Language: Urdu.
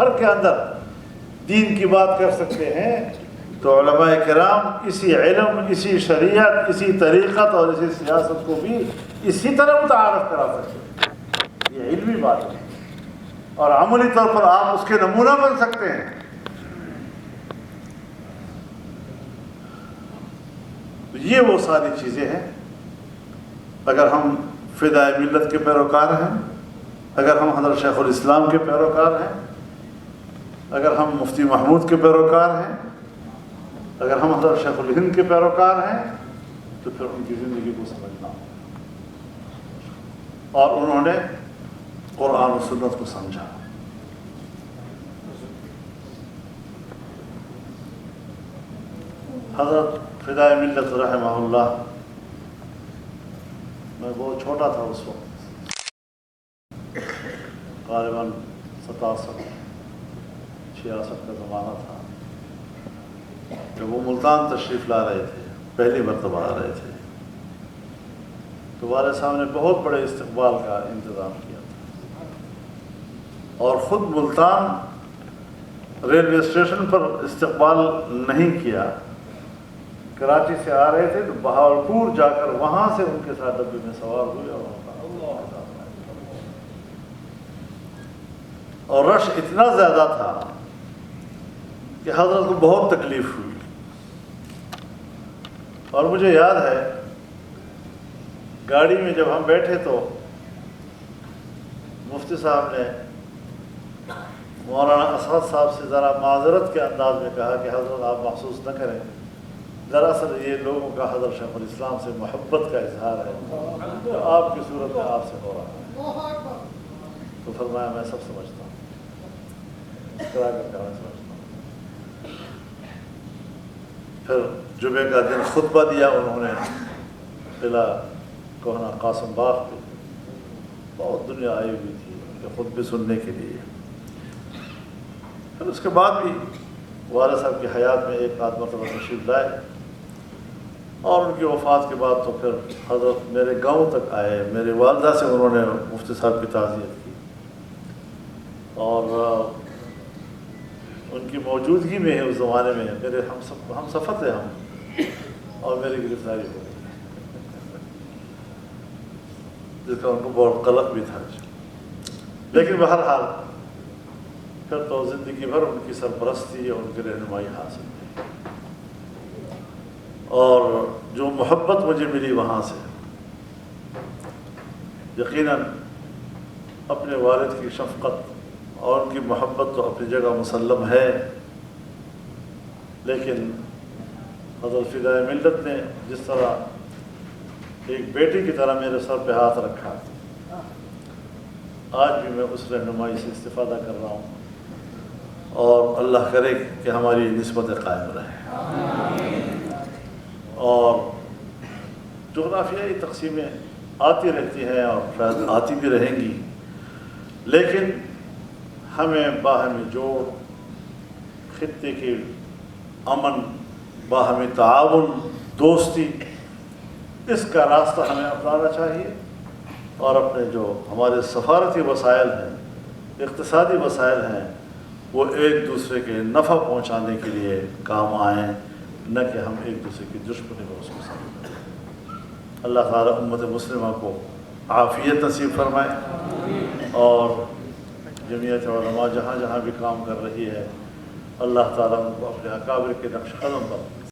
بھر کے اندر دین کی بات کر سکتے ہیں تو علماء کرام اسی علم، اسی شریعت، اسی طریقت اور اسی سیاست کو بھی اسی طرح متعارف کرا سکتے ہیں۔ یہ علمی بات ہے اور عملی طور پر آپ اس کے نمونہ بن سکتے ہیں۔ تو یہ وہ ساری چیزیں ہیں۔ اگر ہم فدائے ملت کے پیروکار ہیں، اگر ہم حضرت شیخ الاسلام کے پیروکار ہیں، اگر ہم مفتی محمود کے پیروکار ہیں، اگر ہم حضرت شیخ الہند کے پیروکار ہیں، تو پھر ان کی زندگی کو سمجھنا اور انہوں نے قرآن و سنت کو سمجھا۔ حضرت فدائے ملت رحمہ اللہ، میں بہت چھوٹا تھا اس وقت، غالباً 67 66 کا زمانہ تھا، جب وہ ملتان تشریف لا رہے تھے، پہلی مرتبہ آ رہے تھے، تو والد صاحب نے بہت بڑے استقبال کا انتظام کیا تھا اور خود ملتان ریلوے اسٹیشن پر استقبال نہیں کیا، کراچی سے آ رہے تھے تو بہاولپور جا کر وہاں سے ان کے ساتھ ڈبے میں سوار ہوئے اور رش اتنا زیادہ تھا کہ حضرت کو بہت تکلیف ہوئی۔ اور مجھے یاد ہے گاڑی میں جب ہم بیٹھے تو مفتی صاحب نے مولانا اسعد صاحب سے ذرا معذرت کے انداز میں کہا کہ حضرت آپ محسوس نہ کریں، دراصل یہ لوگوں کا حضرت شیخ الاسلام سے محبت کا اظہار ہے جو آپ کی صورت میں آپ سے ہو رہا ہے۔ تو فرمایا میں سب سمجھتا ہوں، کرا کر میں سمجھتا ہوں۔ پھر جمعے کا دن خطبہ دیا انہوں نے قلعہ کوہنا قاسم باغ پہ، بہت دنیا آئی ہوئی تھی ان کے خطبے سننے کے لیے۔ پھر اس کے بعد بھی والد صاحب کی حیات میں ایک آدھ مرتبہ تشریف لائے اور ان کی وفات کے بعد تو پھر حضرت میرے گاؤں تک آئے، میرے والدہ سے انہوں نے مفتی صاحب کی تعزیت کی اور ان کی موجودگی میں ہے اس زمانے میں میرے ہم سفر تھے ہم، اور میری گرفتاری ہو گئی جس کا ان کو بہت قلق بھی تھا، لیکن بہرحال پھر تو زندگی بھر ان کی سرپرستی اور ان کی رہنمائی حاصل کی اور جو محبت مجھے ملی وہاں سے، یقیناً اپنے والد کی شفقت اور ان کی محبت تو اپنی جگہ مسلم ہے، لیکن حضرت فدائے ملت نے جس طرح ایک بیٹی کی طرح میرے سر پہ ہاتھ رکھا، آج بھی میں اس رہنمائی سے استفادہ کر رہا ہوں اور اللہ کرے کہ ہماری نسبتیں قائم رہیں۔ اور جغرافیائی تقسیمیں آتی رہتی ہیں اور شاید آتی بھی رہیں گی، لیکن ہمیں باہمی جوڑ، خطے کے امن، باہمی تعاون، دوستی، اس کا راستہ ہمیں اپنانا چاہیے اور اپنے جو ہمارے سفارتی وسائل ہیں، اقتصادی وسائل ہیں، وہ ایک دوسرے کے نفع پہنچانے کے لیے کام آئیں، نہ کہ ہم ایک دوسرے کی دشمنی میں اس کو سمجھیں۔ اللہ تعالیٰ امت مسلمہ کو عافیت نصیب فرمائے اور جمعیت علماء جہاں جہاں بھی کام کر رہی ہے، اللہ تعالیٰ ان کو اپنے اکابر کے نقش قدم پر